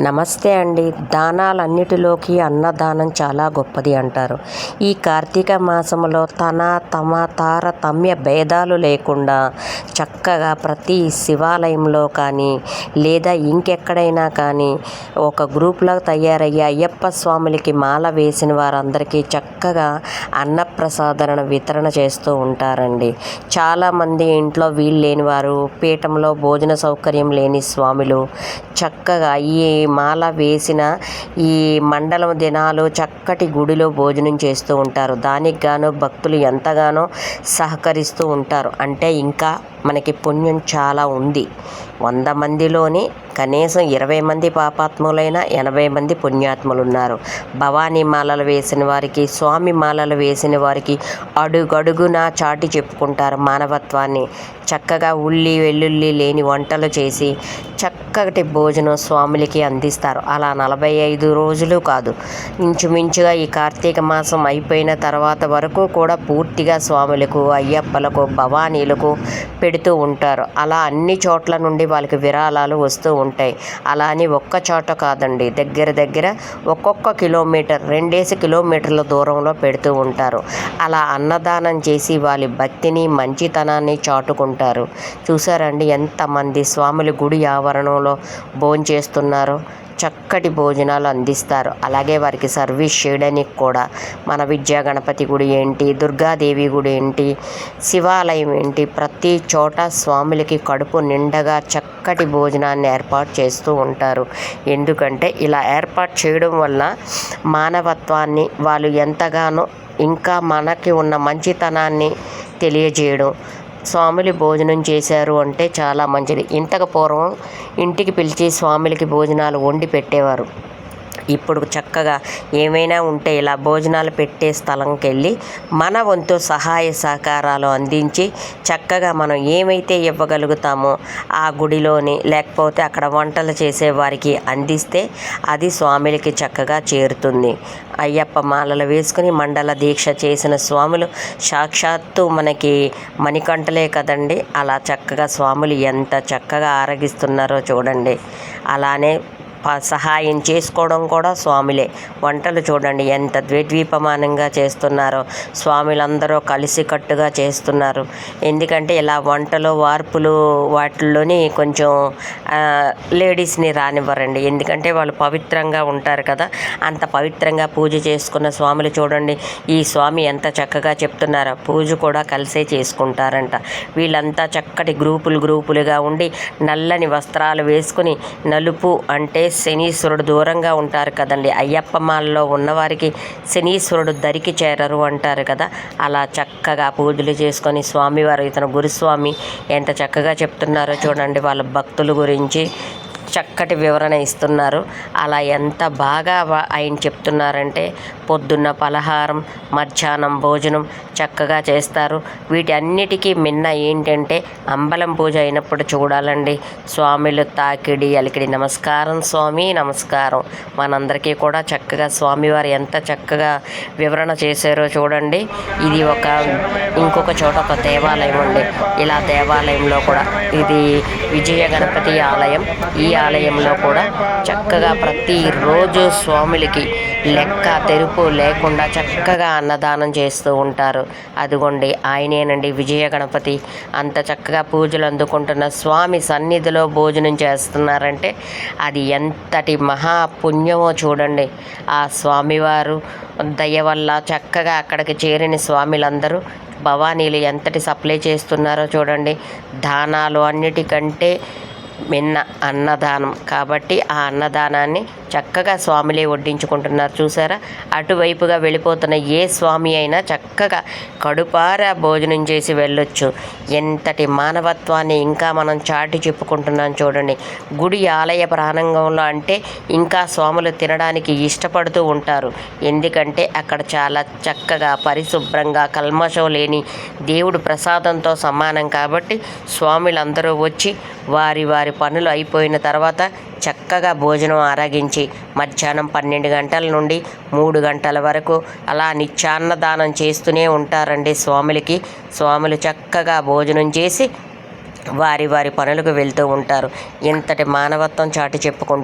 నమస్తే అండి. దానాలన్నిటిలోకి అన్నదానం చాలా గొప్పది అంటారు. ఈ కార్తీక మాసంలో తమ తారతమ్య భేదాలు లేకుండా చక్కగా ప్రతి శివాలయంలో కానీ లేదా ఇంకెక్కడైనా కానీ ఒక గ్రూప్లో తయారయ్యి అయ్యప్ప స్వాములకి మాల వేసిన వారందరికీ చక్కగా అన్నప్రసాదన వితరణ చేస్తూ ఉంటారండి. చాలామంది ఇంట్లో వీలు లేని వారు, పీఠంలో భోజన సౌకర్యం లేని స్వాములు చక్కగా ఈ మాల వేసిన ఈ మండలం దినాలు చక్కటి గుడిలో భోజనం చేస్తూ ఉంటారు. దానికి గాను భక్తులు ఎంతగానో సహకరిస్తూ ఉంటారు. అంటే ఇంకా మనకి పుణ్యం చాలా ఉంది. 100 మందిలోని కనీసం 20 మంది పాపాత్ములైన 80 మంది పుణ్యాత్ములు ఉన్నారు. భవానీ మాలలు వేసిన వారికి, స్వామి మాలలు వేసిన వారికి అడుగడుగునా చాటి చెప్పుకుంటారు మానవత్వాన్ని. చక్కగా ఉల్లి వెల్లుల్లి లేని వంటలు చేసి చక్కటి భోజనం స్వాములకి అందిస్తారు. అలా 45 రోజులు కాదు, ఇంచుమించుగా ఈ కార్తీక మాసం అయిపోయిన తర్వాత వరకు కూడా పూర్తిగా స్వాములకు, అయ్యప్పలకు, భవానీలకు పెడుతూ ఉంటారు. అలా అన్ని చోట్ల నుండి వాళ్ళకి విరాళాలు వస్తూ ఉంటాయి. అలా అని ఒక్క చోట కాదండి, దగ్గర ఒక్కొక్క కిలోమీటర్ 2 కిలోమీటర్ల దూరంలో పెడుతూ ఉంటారు. అలా అన్నదానం చేసి వాళ్ళ భక్తిని, మంచితనాన్ని చాటుకుంటారు. చూసారండి ఎంతమంది స్వాములు గుడి ఆవరణంలో భోంచేస్తున్నారో. చక్కటి భోజనాలు అందిస్తారు. అలాగే వారికి సర్వీస్ చేయడానికి కూడా మన విద్యా గణపతి గుడి ఏంటి, దుర్గాదేవి గుడి ఏంటి, శివాలయం ఏంటి, ప్రతి చోట స్వాములకి కడుపు నిండగా చక్కటి భోజనాన్ని ఏర్పాటు చేస్తూ ఉంటారు. ఎందుకంటే ఇలా ఏర్పాటు చేయడం వల్ల మానవత్వాన్ని వాళ్ళు ఎంతగానో ఇంకా మనకి ఉన్న మంచితనాన్ని తెలియజేయడం. స్వాములు భోజనం చేశారు అంటే చాలా మంచిది. ఇంతకు పూర్వం ఇంటికి పిలిచి స్వాములకి భోజనాలు వండి పెట్టేవారు. ఇప్పుడు చక్కగా ఏమైనా ఉంటే ఇలా భోజనాలు పెట్టే స్థలంకి వెళ్ళి మన వంతు సహాయ సహకారాలు అందించి చక్కగా మనం ఏమైతే ఇవ్వగలుగుతామో ఆ గుడిలోని లేకపోతే అక్కడ వంటలు చేసే వారికి అందిస్తే అది స్వాములకి చక్కగా చేరుతుంది. అయ్యప్ప మాలలు వేసుకుని మండల దీక్ష చేసిన స్వాములు సాక్షాత్తు మనకి మణికంఠలే కదండి. అలా చక్కగా స్వాములు ఎంత చక్కగా ఆరగిస్తున్నారో చూడండి. అలానే సహాయం చేసుకోవడం కూడా స్వాములే. వంటలు చూడండి ఎంత ద్వీపమానంగా చేస్తున్నారో. స్వాములందరూ కలిసికట్టుగా చేస్తున్నారు. ఎందుకంటే ఇలా వంటలు వార్పులు వాటిల్లోని కొంచెం లేడీస్ని రానివ్వరండి. ఎందుకంటే వాళ్ళు పవిత్రంగా ఉంటారు కదా. అంత పవిత్రంగా పూజ చేసుకున్న స్వాములు చూడండి. ఈ స్వామి ఎంత చక్కగా చెప్తున్నారో. పూజ కూడా కలిసే చేసుకుంటారంట. వీళ్ళంతా చక్కటి గ్రూపులుగా ఉండి నల్లని వస్త్రాలు వేసుకుని, నలుపు అంటే శనీశ్వరుడు దూరంగా ఉంటారు కదండి. అయ్యప్ప మాలలో ఉన్నవారికి శనీశ్వరుడు దరికి చేరరు అంటారు కదా. అలా చక్కగా పూజలు చేసుకొని స్వామివారు, ఇతను గురుస్వామి ఎంత చక్కగా చెప్తున్నారో చూడండి. వాళ్ళ భక్తుల గురించి చక్కటి వివరణ ఇస్తున్నారు. అలా ఎంత బాగా ఆయన చెప్తున్నారంటే పొద్దున్న పలహారం, మధ్యాహ్నం భోజనం చక్కగా చేస్తారు. వీటన్నిటికీ మిన్న ఏంటంటే అంబలం పూజ అయినప్పుడు చూడాలండి. స్వామిలు తాకిడి అలికిడి నమస్కారం స్వామి నమస్కారం. మనందరికీ కూడా చక్కగా స్వామివారు ఎంత చక్కగా వివరణ చేశారో చూడండి. ఇది ఇంకొక చోట ఒక దేవాలయం ఉంది. ఇలా దేవాలయంలో కూడా ఇది విజయ గణపతి ఆలయం. ఈ ఆలయంలో కూడా చక్కగా ప్రతిరోజు స్వాములకి లెక్క తెరుపు లేకుండా చక్కగా అన్నదానం చేస్తూ ఉంటారు. అదిగోండి ఆయనేనండి విజయ గణపతి. అంత చక్కగా పూజలు అందుకుంటున్న స్వామి సన్నిధిలో భోజనం చేస్తున్నారంటే అది ఎంతటి మహాపుణ్యమో చూడండి. ఆ స్వామివారు దయ వల్ల చక్కగా అక్కడికి చేరిన స్వాములందరూ భవానీలు ఎంతటి సప్లై చేస్తున్నారో చూడండి. దానాలు అన్నిటికంటే మిన్న అన్నదానం కాబట్టి ఆ అన్నదానాన్ని చక్కగా స్వాములే వడ్డించుకుంటున్నారు. చూసారా, అటువైపుగా వెళ్ళిపోతున్న ఏ స్వామి అయినా చక్కగా కడుపారా భోజనం చేసి వెళ్ళొచ్చు. ఎంతటి మానవత్వాన్ని ఇంకా మనం చాటి చెప్పుకుంటున్నాం చూడండి. గుడి ఆలయ ప్రాంగణంలో అంటే ఇంకా స్వాములు తినడానికి ఇష్టపడుతూ ఉంటారు. ఎందుకంటే అక్కడ చాలా చక్కగా పరిశుభ్రంగా కల్మషం లేని దేవుడు ప్రసాదంతో సమానం కాబట్టి స్వాములందరూ వచ్చి వారి పనులు అయిపోయిన తర్వాత చక్కగా భోజనం ఆరగించి మధ్యాహ్నం 12 గంటల నుండి 3 గంటల వరకు అలా నిత్యాన్నదానం చేస్తూనే ఉంటారండి స్వాములకి. స్వాములు చక్కగా భోజనం చేసి వారి పనులకు వెళ్తూ ఉంటారు. ఇంతటి మానవత్వం చాటి చెప్పుకుంటారు.